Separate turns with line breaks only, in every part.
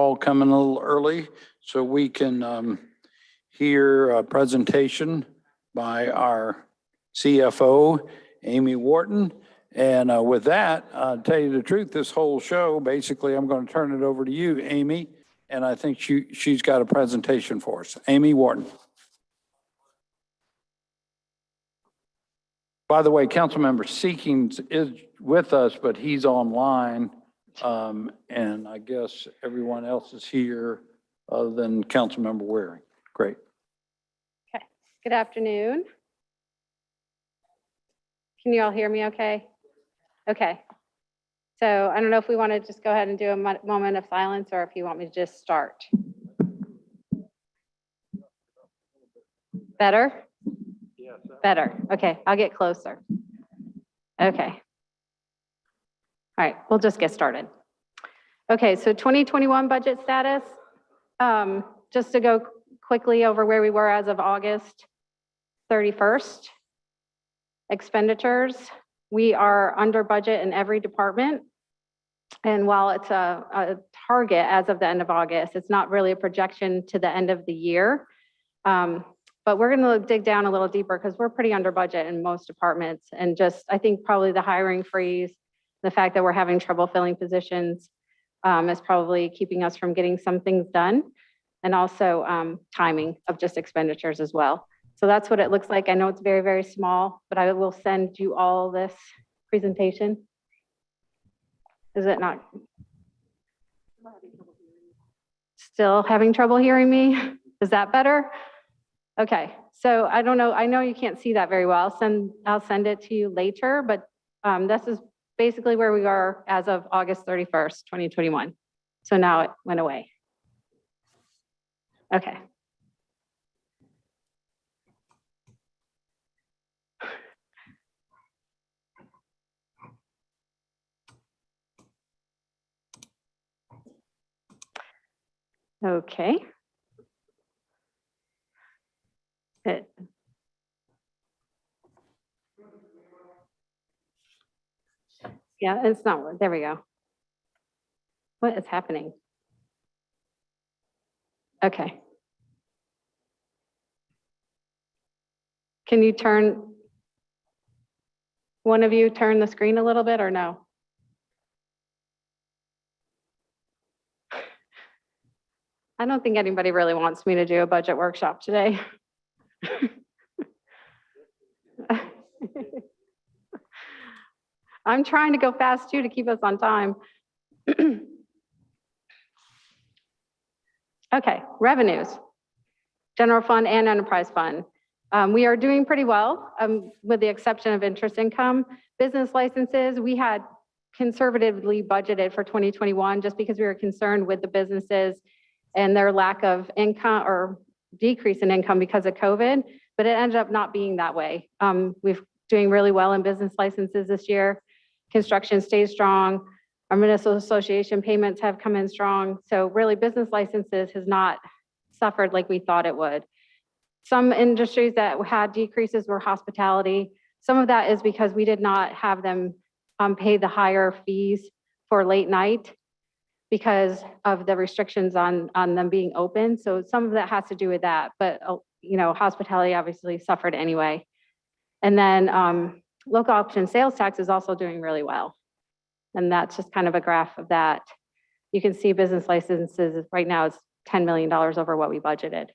all coming a little early so we can hear a presentation by our CFO, Amy Wharton. And with that, I'll tell you the truth, this whole show, basically, I'm going to turn it over to you, Amy. And I think she's got a presentation for us. Amy Wharton. By the way, Councilmember Seekings is with us, but he's online. And I guess everyone else is here other than Councilmember Waring. Great.
Okay. Good afternoon. Can you all hear me okay? Okay. So I don't know if we want to just go ahead and do a moment of silence or if you want me to just start. Better? Yes. Better. Okay, I'll get closer. Okay. All right, we'll just get started. Okay, so 2021 budget status. Just to go quickly over where we were as of August 31st. Expenditures, we are under budget in every department. And while it's a target as of the end of August, it's not really a projection to the end of the year. But we're going to dig down a little deeper because we're pretty under budget in most departments. And just, I think probably the hiring freeze, the fact that we're having trouble filling positions is probably keeping us from getting some things done. And also timing of just expenditures as well. So that's what it looks like. I know it's very, very small, but I will send you all this presentation. Is it not? Still having trouble hearing me? Is that better? Okay, so I don't know. I know you can't see that very well. I'll send it to you later, but this is basically where we are as of August 31st, 2021. So now it went away. Okay. Okay. Yeah, it's not, there we go. What is happening? Okay. Can you turn, one of you turn the screen a little bit or no? I don't think anybody really wants me to do a budget workshop today. I'm trying to go fast too to keep us on time. Okay, revenues, general fund and enterprise fund. We are doing pretty well with the exception of interest income. Business licenses, we had conservatively budgeted for 2021 just because we were concerned with the businesses and their lack of income or decrease in income because of COVID, but it ended up not being that way. We're doing really well in business licenses this year. Construction stays strong. Our municipal association payments have come in strong. So really business licenses has not suffered like we thought it would. Some industries that had decreases were hospitality. Some of that is because we did not have them pay the higher fees for late night because of the restrictions on them being open. So some of that has to do with that, but you know, hospitality obviously suffered anyway. And then local option sales tax is also doing really well. And that's just kind of a graph of that. You can see business licenses right now is $10 million over what we budgeted.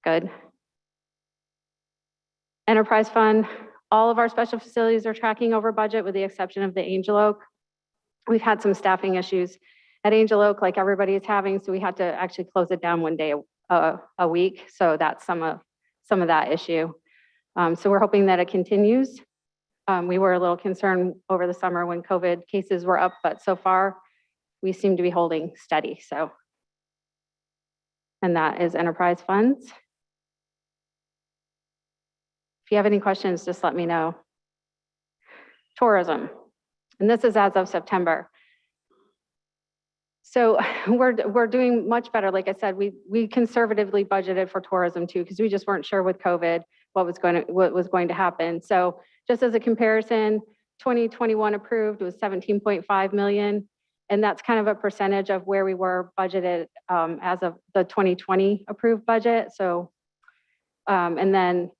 Good. Enterprise fund, all of our special facilities are tracking over budget with the exception of the Angel Oak. We've had some staffing issues at Angel Oak like everybody is having, so we had to actually close it down one day a week. So that's some of that issue. So we're hoping that it continues. We were a little concerned over the summer when COVID cases were up, but so far we seem to be holding steady. So, and that is enterprise funds. If you have any questions, just let me know. Tourism, and this is as of September. So we're doing much better. Like I said, we conservatively budgeted for tourism too, because we just weren't sure with COVID what was going to happen. So just as a comparison, 2021 approved was 17.5 million. And that's kind of a percentage of where we were budgeted as of the 2020 approved budget. So, and then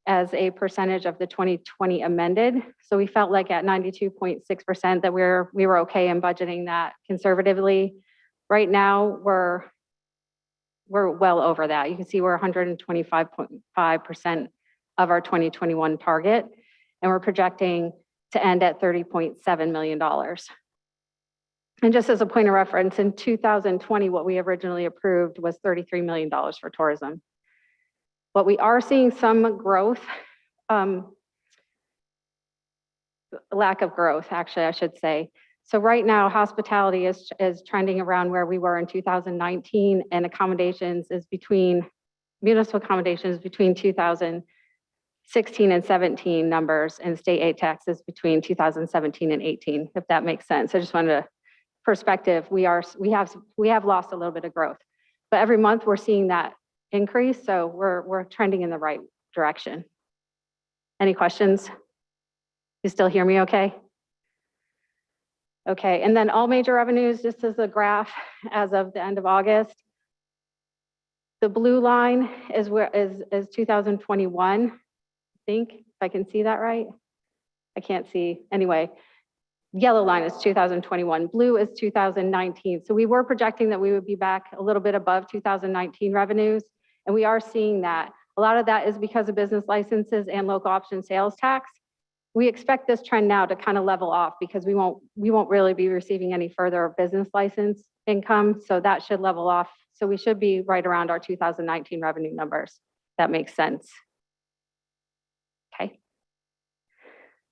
as a percentage of the 2020 amended. So we felt like at 92.6% that we were okay in budgeting that conservatively. Right now, we're well over that. You can see we're 125.5% of our 2021 target, and we're projecting to end at $30.7 million. And just as a point of reference, in 2020, what we originally approved was $33 million for tourism. But we are seeing some growth, lack of growth, actually, I should say. So right now, hospitality is trending around where we were in 2019, and municipal accommodations between 2016 and 17 numbers, and state aid taxes between 2017 and 18, if that makes sense. I just wanted to perspective, we have lost a little bit of growth, but every month we're seeing that increase, so we're trending in the right direction. Any questions? You still hear me okay? Okay, and then all major revenues, just as a graph as of the end of August. The blue line is 2021, I think, if I can see that right. I can't see, anyway. Yellow line is 2021, blue is 2019. So we were projecting that we would be back a little bit above 2019 revenues, and we are seeing that. A lot of that is because of business licenses and local option sales tax. We expect this trend now to kind of level off because we won't really be receiving any further business license income, so that should level off. So we should be right around our 2019 revenue numbers. That makes sense. Okay.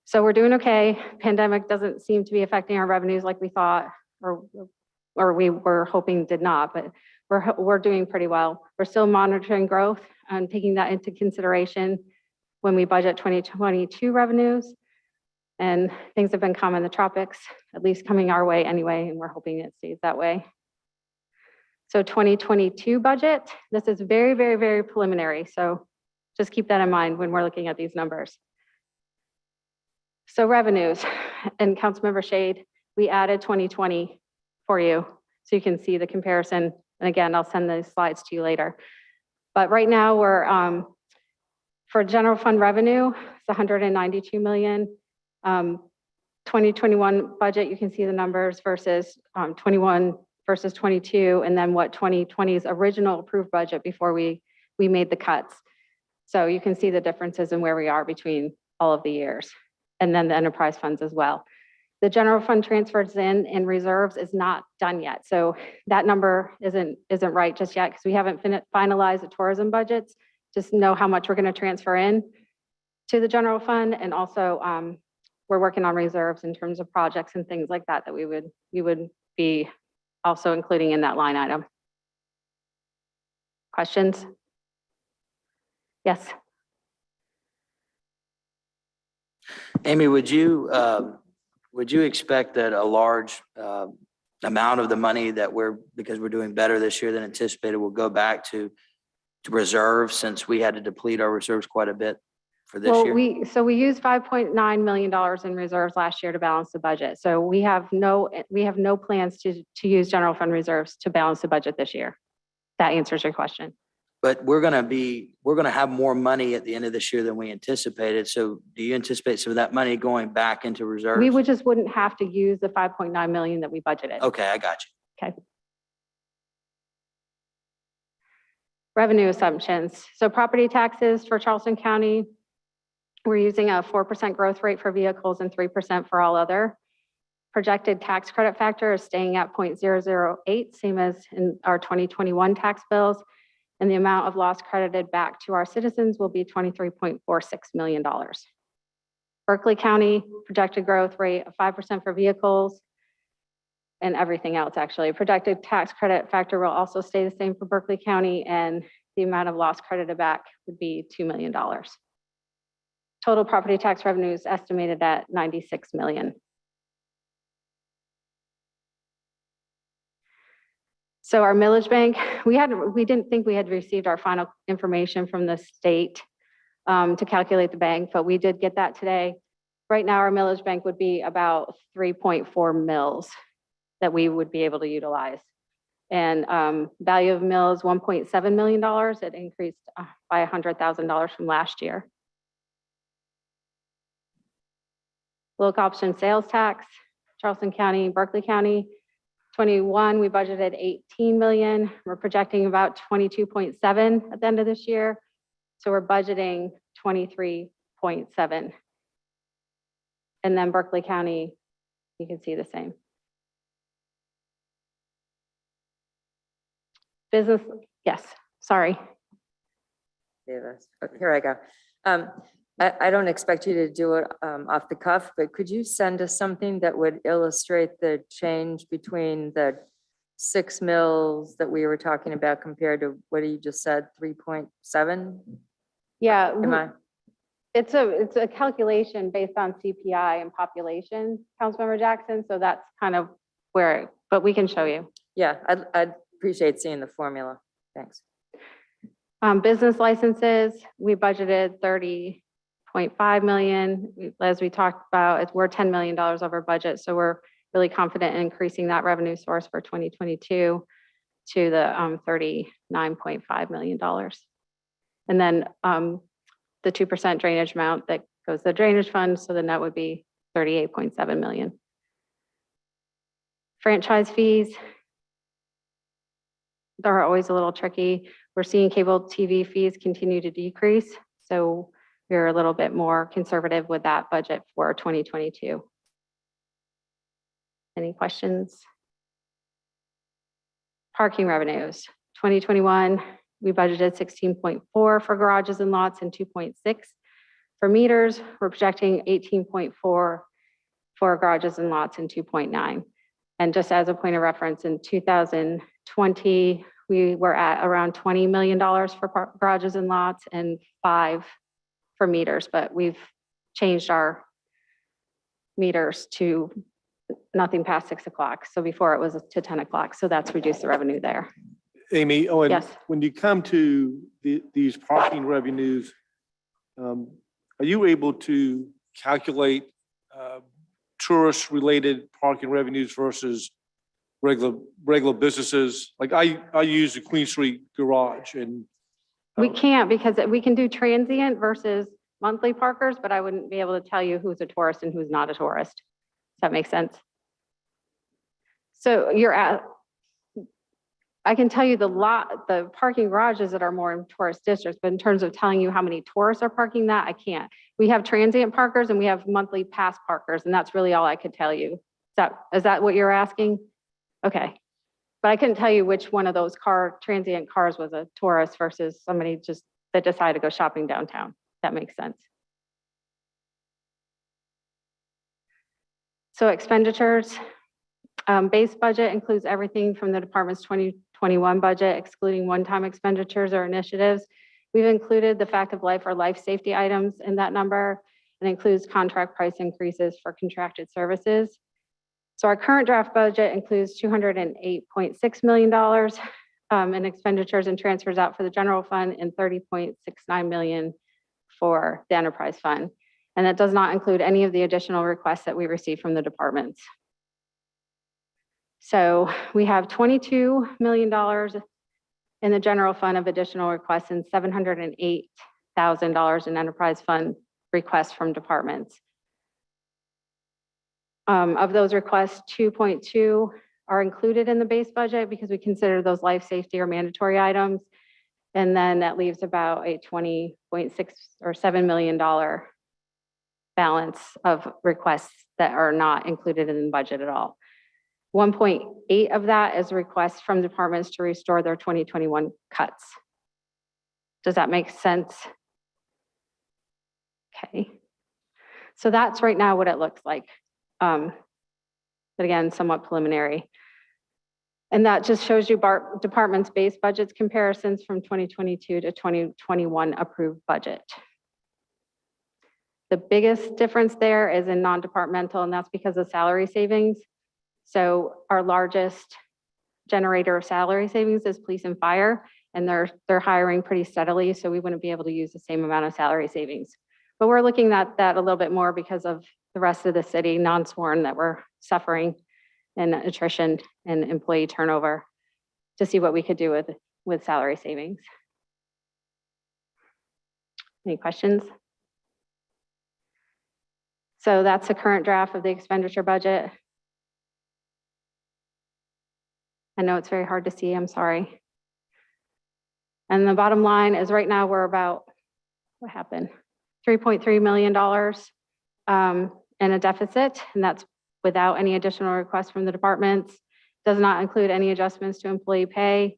So we're doing okay. Pandemic doesn't seem to be affecting our revenues like we thought, or we were hoping did not, but we're doing pretty well. We're still monitoring growth and taking that into consideration when we budget 2022 revenues. And things have been calm in the tropics, at least coming our way anyway, and we're hoping it stays that way. So 2022 budget, this is very, very, very preliminary. So just keep that in mind when we're looking at these numbers. So revenues, and Councilmember Shade, we added 2020 for you, so you can see the comparison. And again, I'll send the slides to you later. But right now we're, for general fund revenue, it's 192 million. 2021 budget, you can see the numbers versus 21 versus 22, and then what 2020's original approved budget before we made the cuts. So you can see the differences in where we are between all of the years. And then the enterprise funds as well. The general fund transfers in reserves is not done yet. So that number isn't right just yet because we haven't finalized the tourism budgets. Just know how much we're going to transfer in to the general fund, and also we're working on reserves in terms of projects and things like that we would be also including in that line item. Questions? Yes.
Amy, would you expect that a large amount of the money that because we're doing better this year than anticipated, will go back to reserves, since we had to deplete our reserves quite a bit for this year?
We used $5.9 million in reserves last year to balance the budget. So we have no plans to use general fund reserves to balance the budget this year. That answers your question.
But we're going to have more money at the end of this year than we anticipated. So do you anticipate some of that money going back into reserves?
We just wouldn't have to use the 5.9 million that we budgeted.
Okay, I got you.
Okay. Revenue assumptions. So property taxes for Charleston County, we're using a 4% growth rate for vehicles and 3% for all other. Projected tax credit factor is staying at 0.008, same as in our 2021 tax bills. And the amount of loss credited back to our citizens will be $23.46 million. Berkeley County, projected growth rate of 5% for vehicles and everything else, actually. Projected tax credit factor will also stay the same for Berkeley County, and the amount of loss credited back would be $2 million. Total property tax revenue is estimated at $96 million. So our millage bank, we didn't think we had received our final information from the state to calculate the bank, but we did get that today. Right now, our millage bank would be about 3.4 mills. that we would be able to utilize. And value of mill is $1.7 million. It increased by $100,000 from last year. Local option sales tax, Charleston County, Berkeley County, 21, we budgeted 18 million. We're projecting about 22.7 at the end of this year. So we're budgeting 23.7. And then Berkeley County, you can see the same. Business, yes, sorry.
Here I go. I don't expect you to do it off the cuff, but could you send us something that would illustrate the change between the 6 mills that we were talking about compared to what you just said, 3.7?
Yeah,
Am I?
it's a calculation based on CPI and population, Councilmember Jackson. So that's kind of where, but we can show you.
Yeah, I'd appreciate seeing the formula. Thanks.
Business licenses, we budgeted 30.5 million. As we talked about, we're $10 million over budget. So we're really confident in increasing that revenue source for 2022 to the $39.5 million. And then the 2% drainage amount that goes to the drainage fund. So then that would be 38.7 million. Franchise fees, they're always a little tricky. We're seeing cable TV fees continue to decrease. So we're a little bit more conservative with that budget for 2022. Any questions? Parking revenues, 2021, we budgeted 16.4 for garages and lots and 2.6 for meters. We're projecting 18.4 for garages and lots and 2.9. And just as a point of reference, in 2020, we were at around $20 million for garages and lots and 5 for meters, but we've changed our meters to nothing past 6 o'clock. So before it was to 10 o'clock. So that's reduced the revenue there.
Amy, and
Yes.
when you come to these parking revenues, are you able to calculate tourist-related parking revenues versus regular businesses? Like I use the Queen Street garage and
We can't because we can do transient versus monthly parkers, but I wouldn't be able to tell you who's a tourist and who's not a tourist. Does that make sense? So I can tell you the parking garages that are more in tourist districts, but in terms of telling you how many tourists are parking that, I can't. We have transient parkers and we have monthly pass parkers, and that's really all I could tell you. Is that what you're asking? Okay. But I couldn't tell you which one of those transient cars was a tourist versus somebody just that decided to go shopping downtown. That makes sense. So expenditures, base budget includes everything from the department's 2021 budget, excluding one-time expenditures or initiatives. We've included the fact of life or life safety items in that number, and includes contract price increases for contracted services. So our current draft budget includes $208.6 million in expenditures and transfers out for the general fund and $30.69 million for the enterprise fund. And that does not include any of the additional requests that we received from the departments. So we have $22 million in the general fund of additional requests and $708,000 in enterprise fund requests from departments. Of those requests, 2.2 are included in the base budget because we consider those life safety or mandatory items. And then that leaves about a $20.6 or $7 million balance of requests that are not included in the budget at all. 1.8 of that is requests from departments to restore their 2021 cuts. Does that make sense? Okay. So that's right now what it looks like. But again, somewhat preliminary. And that just shows you department's base budgets comparisons from 2022 to 2021 approved budget. The biggest difference there is in non-departmental, and that's because of salary savings. So our largest generator of salary savings is police and fire, and they're hiring pretty steadily, so we wouldn't be able to use the same amount of salary savings. But we're looking at that a little bit more because of the rest of the city, non-sworn, that we're suffering and attrition and employee turnover to see what we could do with salary savings. Any questions? So that's the current draft of the expenditure budget. I know it's very hard to see, I'm sorry. And the bottom line is right now we're about, what happened? $3.3 million in a deficit, and that's without any additional requests from the departments. Does not include any adjustments to employee pay.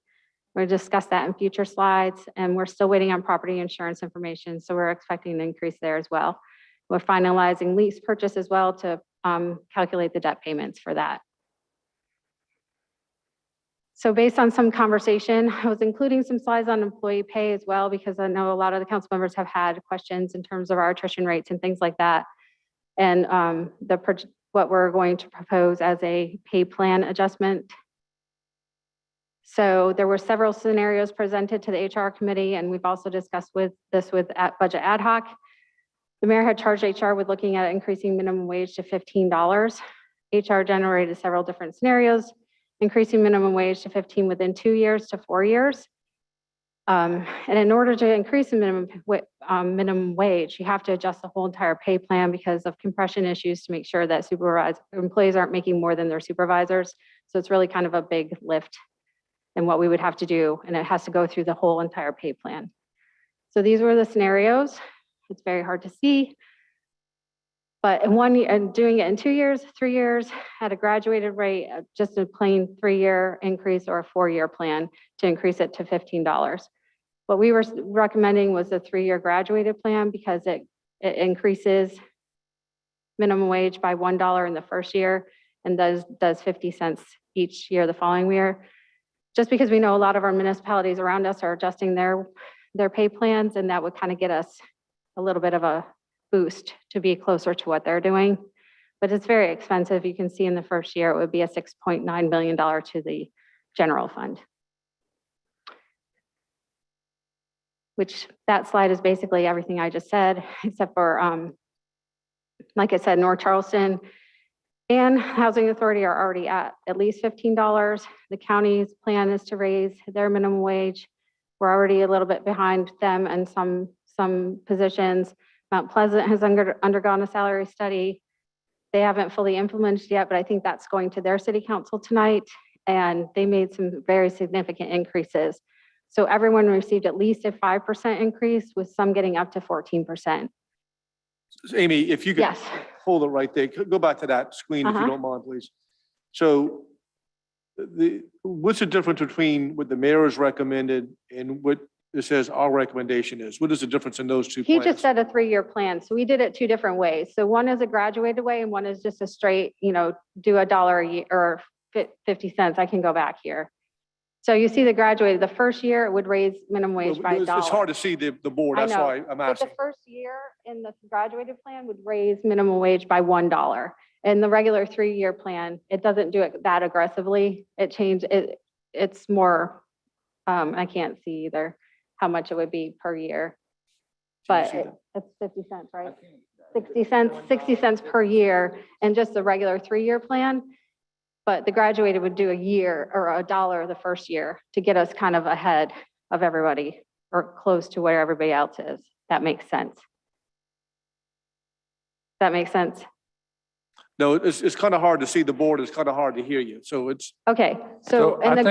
We'll discuss that in future slides, and we're still waiting on property insurance information, so we're expecting an increase there as well. We're finalizing lease purchase as well to calculate the debt payments for that. So based on some conversation, I was including some slides on employee pay as well, because I know a lot of the council members have had questions in terms of our attrition rates and things like that. And what we're going to propose as a pay plan adjustment. So there were several scenarios presented to the HR committee, and we've also discussed with budget ad hoc. The mayor had charged HR with looking at increasing minimum wage to $15. HR generated several different scenarios, increasing minimum wage to 15 within 2 years to 4 years. And in order to increase the minimum wage, you have to adjust the whole entire pay plan because of compression issues to make sure that employees aren't making more than their supervisors. So it's really kind of a big lift in what we would have to do, and it has to go through the whole entire pay plan. So these were the scenarios. It's very hard to see. But in 1 year, and doing it in 2 years, 3 years, at a graduated rate, just a plain 3-year increase or a 4-year plan to increase it to $15. What we were recommending was a 3-year graduated plan because it increases minimum wage by $1 in the first year and does 50 cents each year the following year. Just because we know a lot of our municipalities around us are adjusting their pay plans, and that would kind of get us a little bit of a boost to be closer to what they're doing. But it's very expensive. You can see in the first year, it would be a $6.9 million to the general fund. Which that slide is basically everything I just said, except for, like I said, North Charleston and Housing Authority are already at least $15. The county's plan is to raise their minimum wage. We're already a little bit behind them in some positions. Mount Pleasant has undergone a salary study. They haven't fully implemented yet, but I think that's going to their city council tonight. And they made some very significant increases. So everyone received at least a 5% increase, with some getting up to 14%.
Amy, if you could
Yes.
hold it right there, go back to that screen if you don't mind, please. So what's the difference between what the mayor has recommended and what it says our recommendation is? What is the difference in those two
He
plans?
just said a 3-year plan. So we did it 2 different ways. So one is a graduated way and one is just a straight, do $1 a year or 50 cents. I can go back here. So you see the graduated, the first year it would raise minimum wage by $1.
It's hard to see the board,
I
that's
know,
why I'm
But
asking.
the first year in the graduated plan would raise minimum wage by $1. In the regular 3-year plan, it doesn't do it that aggressively. It's more, I can't see either how much it would be per year. But it's 50 cents, right? 60 cents per year in just the regular 3-year plan. But the graduated would do a year or $1 the first year to get us kind of ahead of everybody or close to where everybody else is. That makes sense. That makes sense?
No, it's kind of hard to see the board. It's kind of hard to hear you. So it's,
Okay,
So
so
I
in
think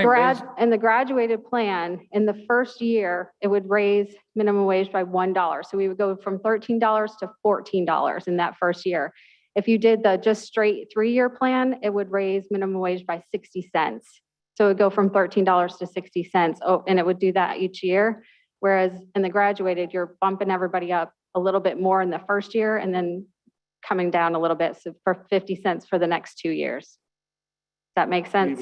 the graduated plan, in the first year, it would raise minimum wage by $1. So we would go from $13 to $14 in that first year. If you did the just straight 3-year plan, it would raise minimum wage by 60 cents. So it would go from $13 to 60 cents. Oh, and it would do that each year. Whereas in the graduated, you're bumping everybody up a little bit more in the first year and then coming down a little bit, so for 50 cents for the next 2 years. Does that make sense?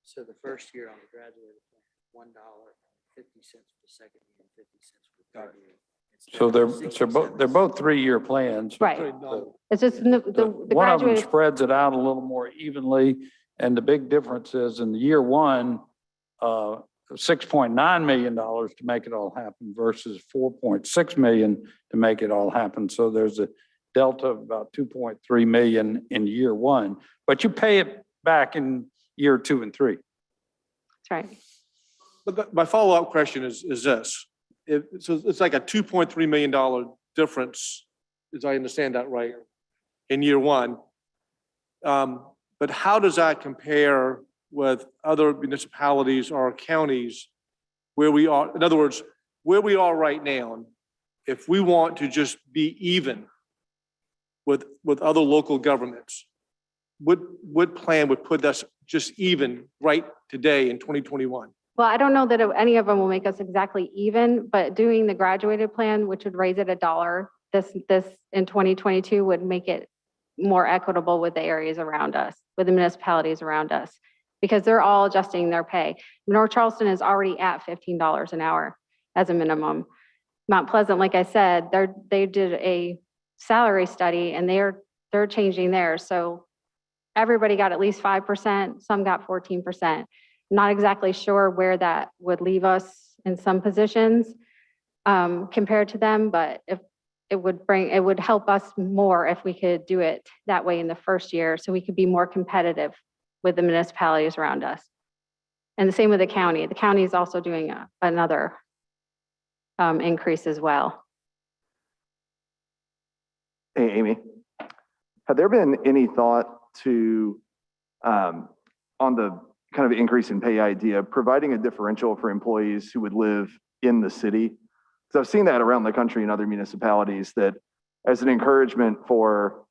So the first year on the graduated plan, $1, 50 cents for the second year, and 50 cents for the third year.
So they're both 3-year plans.
Right. It's just the
One of them
graduated,
spreads it out a little more evenly, and the big difference is in the year one, $6.9 million to make it all happen versus $4.6 million to make it all happen. So there's a delta of about $2.3 million in year one, but you pay it back in year 2 and 3.
That's right.
But my follow-up question is this. So it's like a $2.3 million difference, as I understand that right, in year 1. But how does that compare with other municipalities or counties where we are? In other words, where we are right now, if we want to just be even with other local governments, what plan would put us just even right today in 2021?
Well, I don't know that any of them will make us exactly even, but doing the graduated plan, which would raise it $1, this in 2022 would make it more equitable with the areas around us, with the municipalities around us, because they're all adjusting their pay. North Charleston is already at $15 an hour as a minimum. Mount Pleasant, like I said, they did a salary study and they're changing theirs. So everybody got at least 5%, some got 14%. Not exactly sure where that would leave us in some positions compared to them, but if it would help us more if we could do it that way in the first year, so we could be more competitive with the municipalities around us. And the same with the county. The county is also doing another increase as well.
Hey, Amy, have there been any thought to, on the kind of increase in pay idea, providing a differential for employees who would live in the city? So I've seen that around the country in other municipalities, that as an encouragement for,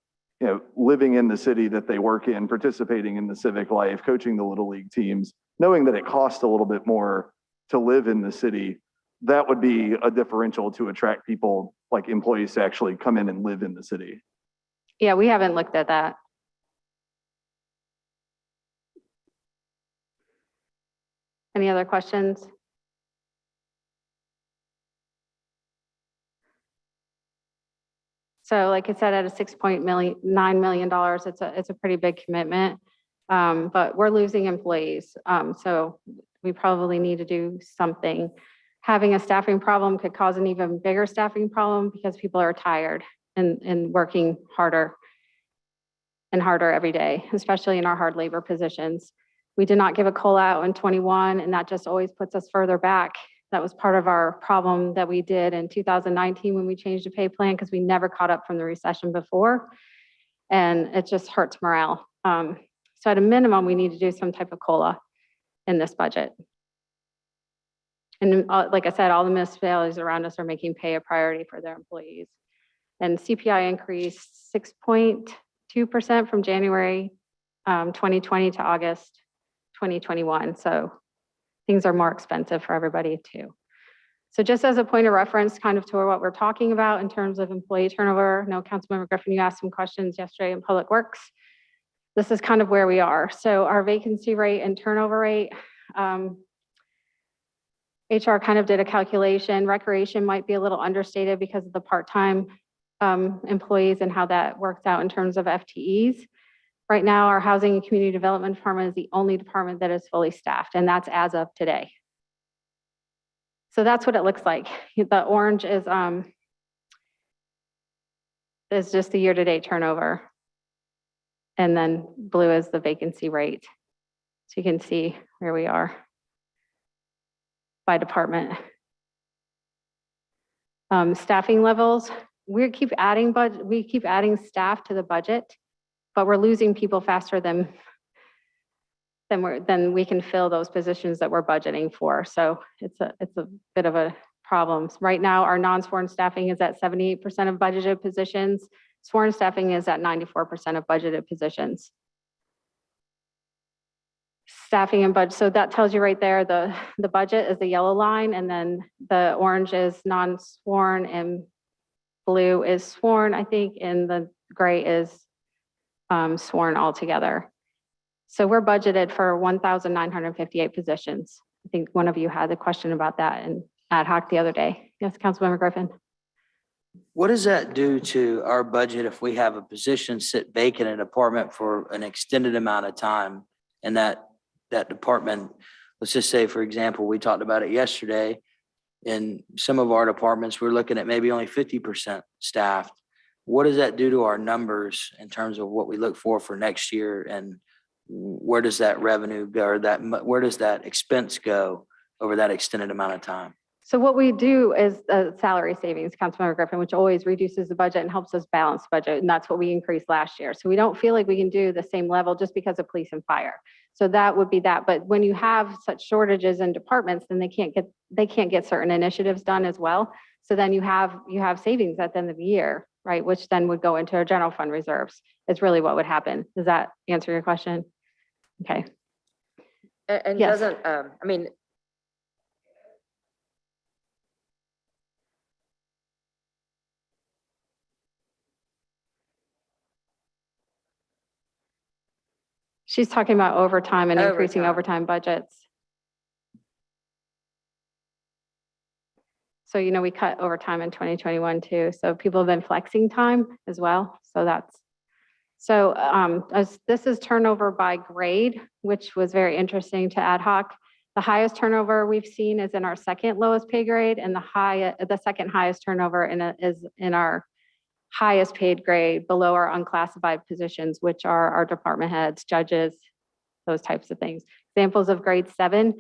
living in the city that they work in, participating in the civic life, coaching the little league teams, knowing that it costs a little bit more to live in the city, that would be a differential to attract people, like employees, to actually come in and live in the city.
Yeah, we haven't looked at that. Any other questions? So like I said, at a $6.9 million, it's a pretty big commitment, but we're losing employees. So we probably need to do something. Having a staffing problem could cause an even bigger staffing problem because people are tired and working harder and harder every day, especially in our hard labor positions. We did not give a COLA out in 21, and that just always puts us further back. That was part of our problem that we did in 2019 when we changed the pay plan, because we never caught up from the recession before, and it just hurts morale. So at a minimum, we need to do some type of COLA in this budget. And like I said, all the municipalities around us are making pay a priority for their employees. And CPI increased 6.2% from January 2020 to August 2021. So things are more expensive for everybody too. So just as a point of reference, kind of to what we're talking about in terms of employee turnover, no, Councilmember Griffin, you asked some questions yesterday in Public Works. This is kind of where we are. So our vacancy rate and turnover rate, HR kind of did a calculation. Recreation might be a little understated because of the part-time employees and how that works out in terms of FTEs. Right now, our Housing and Community Development Department is the only department that is fully staffed, and that's as of today. So that's what it looks like. The orange is just the year-to-date turnover, and then blue is the vacancy rate. So you can see where we are by department. Staffing levels, we keep adding staff to the budget, but we're losing people faster than we can fill those positions that we're budgeting for. So it's a bit of a problem. Right now, our non-sworn staffing is at 78% of budgeted positions. Sworn staffing is at 94% of budgeted positions. Staffing and budget, so that tells you right there, the budget is the yellow line, and then the orange is non-sworn, and blue is sworn, I think, and the gray is sworn altogether. So we're budgeted for 1,958 positions. I think one of you had a question about that in ad hoc the other day. Yes, Councilmember Griffin.
What does that do to our budget if we have a position sit vacant in a department for an extended amount of time, and that department, let's just say, for example, we talked about it yesterday, in some of our departments, we're looking at maybe only 50% staffed. What does that do to our numbers in terms of what we look for next year? And where does that revenue go, or where does that expense go over that extended amount of time?
So what we do is salary savings, Councilmember Griffin, which always reduces the budget and helps us balance budget. And that's what we increased last year. So we don't feel like we can do the same level just because of police and fire. So that would be that. But when you have such shortages in departments, then they can't get certain initiatives done as well. So then you have savings at the end of the year, right? Which then would go into our general fund reserves. Is really what would happen. Does that answer your question? Okay.
And
Yes.
doesn't, I mean,
She's talking about overtime and increasing
Overtime.
overtime budgets. So, we cut overtime in 2021 too. So people have been flexing time as well. This is turnover by grade, which was very interesting to ad hoc. The highest turnover we've seen is in our second lowest pay grade, and the second highest turnover is in our highest paid grade below our unclassified positions, which are our department heads, judges, those types of things. Examples of grade 7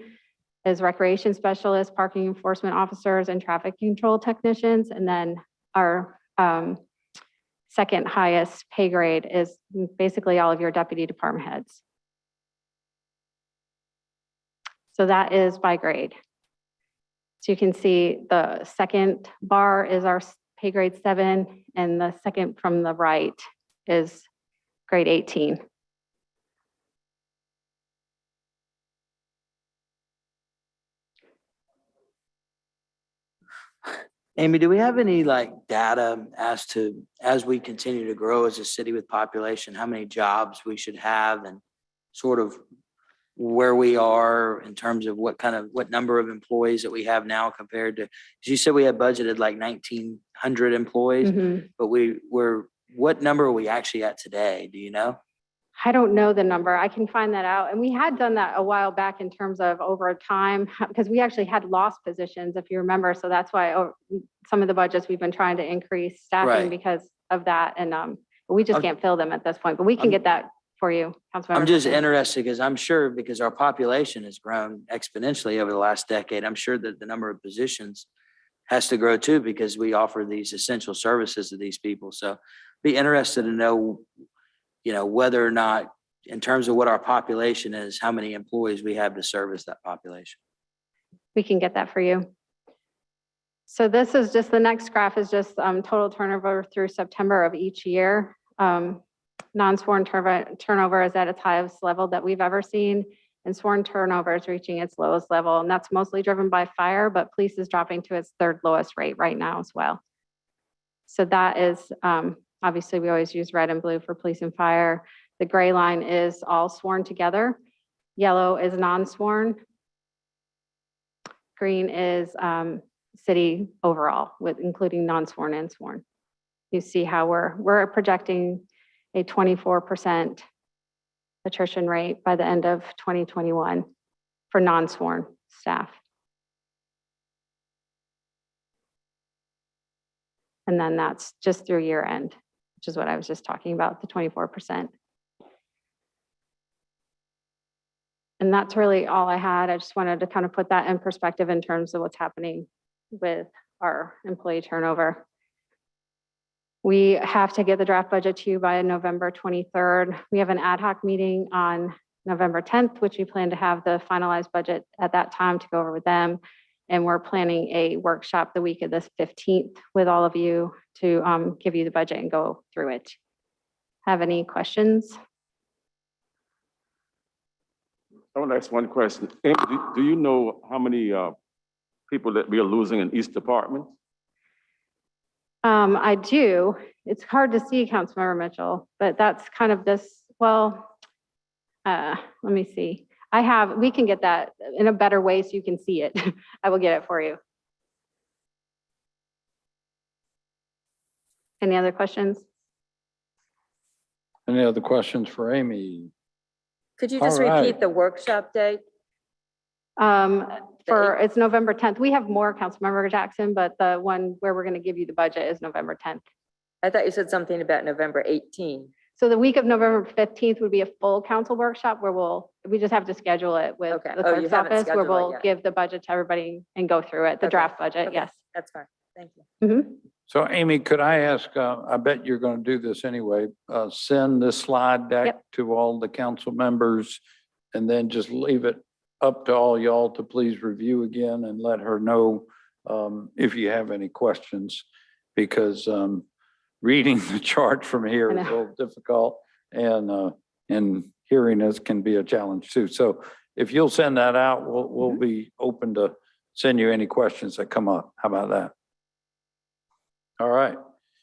is recreation specialists, parking enforcement officers, and traffic control technicians. And then our second highest pay grade is basically all of your deputy department heads. So that is by grade. So you can see the second bar is our pay grade 7, and the second from the right is grade 18.
Amy, do we have any data as we continue to grow as a city with population, how many jobs we should have, and sort of where we are in terms of what number of employees that we have now compared to, because you said we had budgeted 1,900 employees, but what number are we actually at today? Do you know?
I don't know the number. I can find that out. And we had done that a while back in terms of overtime, because we actually had lost positions, if you remember. So that's why some of the budgets we've been trying to increase staffing
Right.
because of that. And we just can't fill them at this point, but we can get that for you, Councilmember.
I'm just interested because I'm sure, because our population has grown exponentially over the last decade, I'm sure that the number of positions has to grow too, because we offer these essential services to these people. So be interested to know, whether or not, in terms of what our population is, how many employees we have to service that population.
We can get that for you. So this is just, the next graph is just total turnover through September of each year. Non-sworn turnover is at its highest level that we've ever seen, and sworn turnover is reaching its lowest level. And that's mostly driven by fire, but police is dropping to its third lowest rate right now as well. So that is, obviously we always use red and blue for police and fire. The gray line is all sworn together. Yellow is non-sworn. Green is city overall, with including non-sworn and sworn. You see how we're projecting a 24% attrition rate by the end of 2021 for non-sworn staff. And then that's just through year end, which is what I was just talking about, the 24%. And that's really all I had. I just wanted to kind of put that in perspective in terms of what's happening with our employee turnover. We have to get the draft budget to you by November 23rd. We have an ad hoc meeting on November 10th, which we plan to have the finalized budget at that time to go over with them. And we're planning a workshop the week of the 15th with all of you to give you the budget and go through it. Have any questions?
I want to ask one question. Amy, do you know how many people that we are losing in each department?
I do. It's hard to see, Councilmember Mitchell, but that's kind of this, well, let me see. We can get that in a better way so you can see it. I will get it for you. Any other questions?
Any other questions for Amy?
could you just
All right.
repeat the workshop date?
It's November 10th. We have more, Councilmember Jackson, but the one where we're going to give you the budget is November 10th.
I thought you said something about November 18.
So the week of November 15th would be a full council workshop where we just have to schedule it with
Okay.
the
Oh, you
clerk's
haven't
office, where
scheduled it
we'll
yet.
give the budget to everybody and go through it, the
Okay.
draft budget,
Okay.
yes.
That's fine. Thank you.
Mhm.
So Amy, could I ask, I bet you're going to do this anyway, send this slide deck
Yep.
to all the council members and then just leave it up to all y'all to please review again and let her know if you have any questions, because reading the chart from here
I
is a
know.
little difficult and hearing this can be a challenge too. So if you'll send that out, we'll
Mm-hmm.
be open to send you any questions that come up. How about that? All right.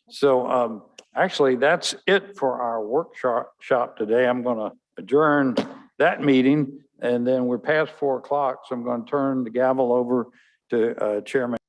So actually, that's it for our workshop today. I'm going to adjourn that meeting, and then we're past 4 o'clock, so I'm going to turn the gavel over to Chairman